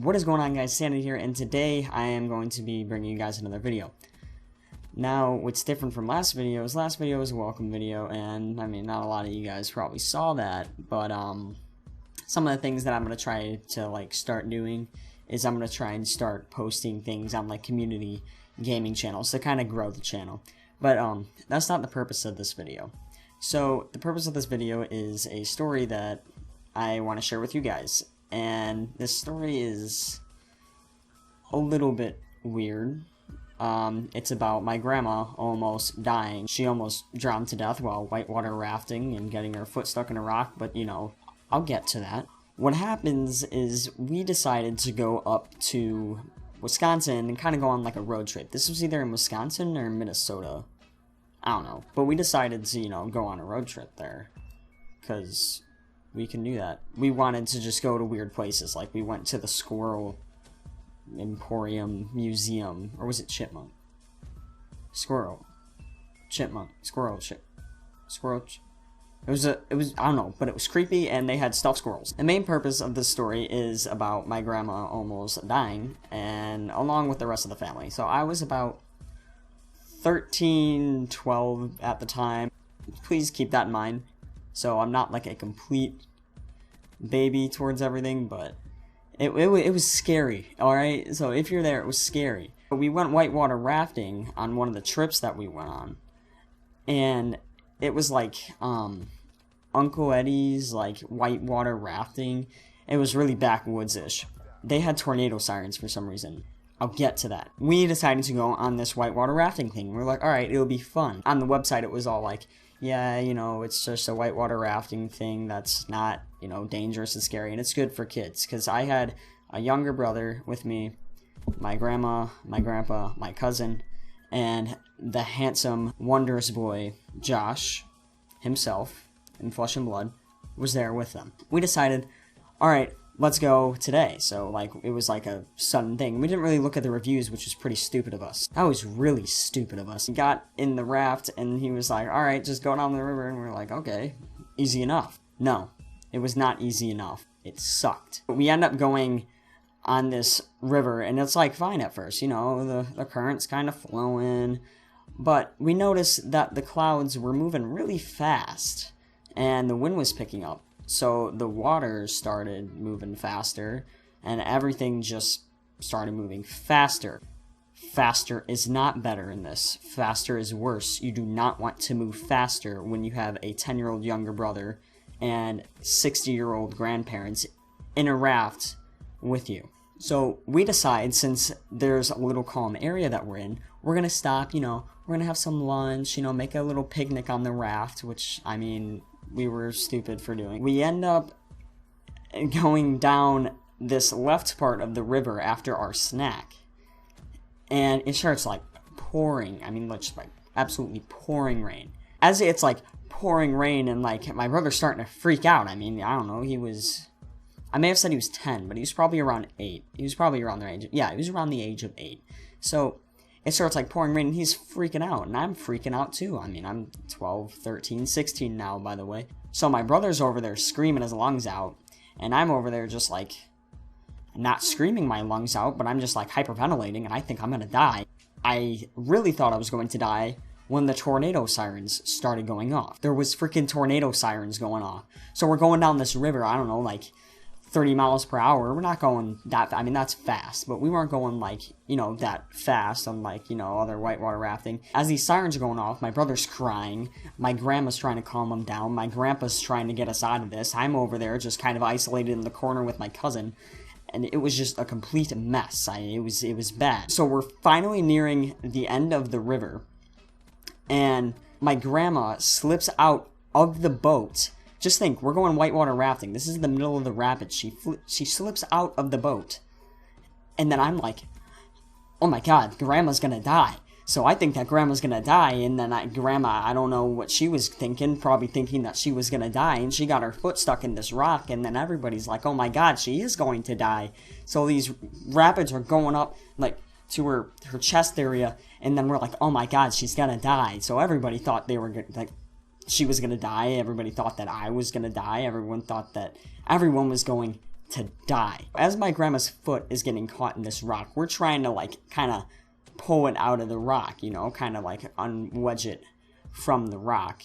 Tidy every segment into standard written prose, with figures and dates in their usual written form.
What is going on, guys? Sanity here, and today I am going to be bringing you guys another video. Now, what's different from last video is a welcome video, and I mean, not a lot of you guys probably saw that, but some of the things that I'm going to try to start doing is I'm going to try and start posting things on community gaming channels to kind of grow the channel. But that's not the purpose of this video. So the purpose of this video is a story that I want to share with you guys. And this story is a little bit weird. It's about my grandma almost dying. She almost drowned to death while whitewater rafting and getting her foot stuck in a rock, but you know, I'll get to that. What happens is we decided to go up to Wisconsin and kind of go on like a road trip. This was either in Wisconsin or Minnesota. I don't know. But we decided to, you know, go on a road trip there. Because we can do that. We wanted to just go to weird places. Like we went to the Squirrel Emporium Museum. Or was it Chipmunk? Squirrel. Chipmunk. Squirrel. It was, I don't know, but it was creepy and they had stuffed squirrels. The main purpose of this story is about my grandma almost dying, and along with the rest of the family. So I was about 13, 12 at the time. Please keep that in mind. So I'm not like a complete baby towards everything, but it was scary, alright? So if you're there, it was scary. But we went whitewater rafting on one of the trips that we went on. And it was like Uncle Eddie's like whitewater rafting. It was really backwoods-ish. They had tornado sirens for some reason. I'll get to that. We decided to go on this whitewater rafting thing. We're like, alright, it'll be fun. On the website, it was all like, yeah, you know, it's just a whitewater rafting thing that's not, you know, dangerous and scary, and it's good for kids. Because I had a younger brother with me, my grandma, my grandpa, my cousin, and the handsome, wondrous boy, Josh, himself, in flesh and blood, was there with them. We decided, alright, let's go today. So, it was like a sudden thing. We didn't really look at the reviews, which was pretty stupid of us. That was really stupid of us. We got in the raft, and he was like, alright, just go down the river, and we were like, okay, easy enough. No, it was not easy enough. It sucked. But we end up going on this river, and it's fine at first, you know, the current's kind of flowing, but we noticed that the clouds were moving really fast, and the wind was picking up. So the water started moving faster, and everything just started moving faster. Faster is not better in this. Faster is worse. You do not want to move faster when you have a 10-year-old younger brother and 60-year-old grandparents in a raft with you. So we decide, since there's a little calm area that we're in, we're going to stop, you know, we're going to have some lunch, you know, make a little picnic on the raft, which, I mean, we were stupid for doing. We end up going down this left part of the river after our snack, and it starts pouring. I mean, just absolutely pouring rain. As it's pouring rain, and my brother's starting to freak out. I mean, I don't know, I may have said he was 10, but he was probably around 8. He was probably around the age. Yeah, he was around the age of 8. So it starts pouring rain, and he's freaking out, and I'm freaking out too. I mean, I'm 12, 13, 16 now, by the way. So my brother's over there screaming his lungs out, and I'm over there just not screaming my lungs out, but I'm just hyperventilating, and I think I'm gonna die. I really thought I was going to die when the tornado sirens started going off. There was freaking tornado sirens going off. So we're going down this river, I don't know, 30 miles per hour. We're not going that, I mean, that's fast, but we weren't going you know, that fast on you know, other whitewater rafting. As these sirens are going off, my brother's crying, my grandma's trying to calm him down, my grandpa's trying to get us out of this, I'm over there just kind of isolated in the corner with my cousin, and it was just a complete mess. It was bad. So we're finally nearing the end of the river, and my grandma slips out of the boat. Just think, we're going whitewater rafting. This is the middle of the rapids. She slips out of the boat. And then I'm like, oh my god, Grandma's gonna die. So I think that Grandma's gonna die, and then Grandma, I don't know what she was thinking, probably thinking that she was gonna die, and she got her foot stuck in this rock, and then everybody's like, oh my god, she is going to die. So these rapids are going up, to her chest area, and then we're like, oh my god, she's gonna die. So everybody thought they were gonna, she was gonna die. Everybody thought that I was gonna die. Everyone thought that everyone was going to die. As my grandma's foot is getting caught in this rock, we're trying to like kind of pull it out of the rock, you know, kind of like unwedge it from the rock.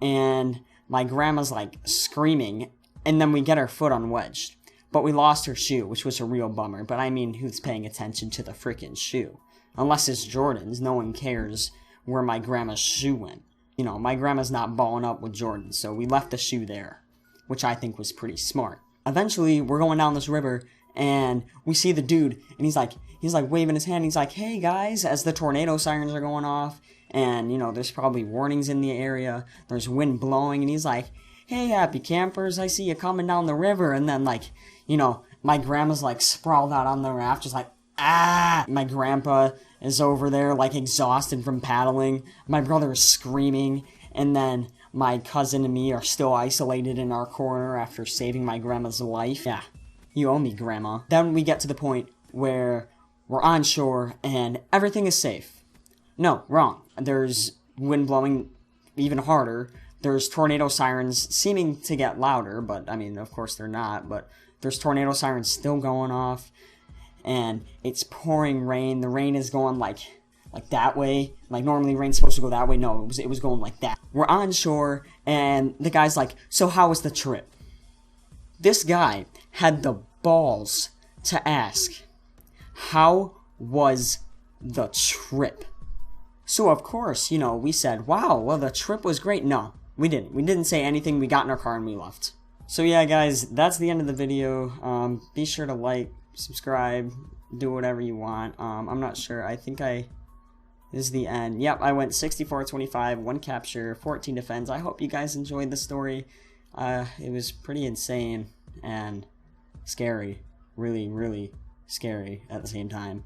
And my grandma's like screaming, and then we get her foot unwedged. But we lost her shoe, which was a real bummer. But I mean, who's paying attention to the freaking shoe? Unless it's Jordans, no one cares where my grandma's shoe went. You know, my grandma's not balling up with Jordans, so we left the shoe there, which I think was pretty smart. Eventually, we're going down this river, and we see the dude, and he's like waving his hand. He's like, "Hey guys," as the tornado sirens are going off, and you know, there's probably warnings in the area. There's wind blowing, and he's like, "Hey, happy campers, I see you coming down the river." And then, like, you know, my grandma's like sprawled out on the raft, just like, ah! My grandpa is over there, like, exhausted from paddling. My brother is screaming, and then my cousin and me are still isolated in our corner after saving my grandma's life. Yeah, you owe me, Grandma. Then we get to the point where we're on shore, and everything is safe. No, wrong. There's wind blowing even harder. There's tornado sirens seeming to get louder, but, I mean, of course they're not, but there's tornado sirens still going off, and it's pouring rain. The rain is going, like that way. Like, normally rain's supposed to go that way. No, it was going like that. We're on shore, and the guy's like, "So how was the trip?" This guy had the balls to ask, "How was the trip?" So, of course, you know, we said, "Wow, well, the trip was great." No, we didn't. We didn't say anything. We got in our car and we left. So, yeah, guys, that's the end of the video. Be sure to like, subscribe, do whatever you want. I'm not sure. I think this is the end. Yep, I went 64-25, 1 capture, 14 defense. I hope you guys enjoyed the story. It was pretty insane and scary. Really, really scary at the same time.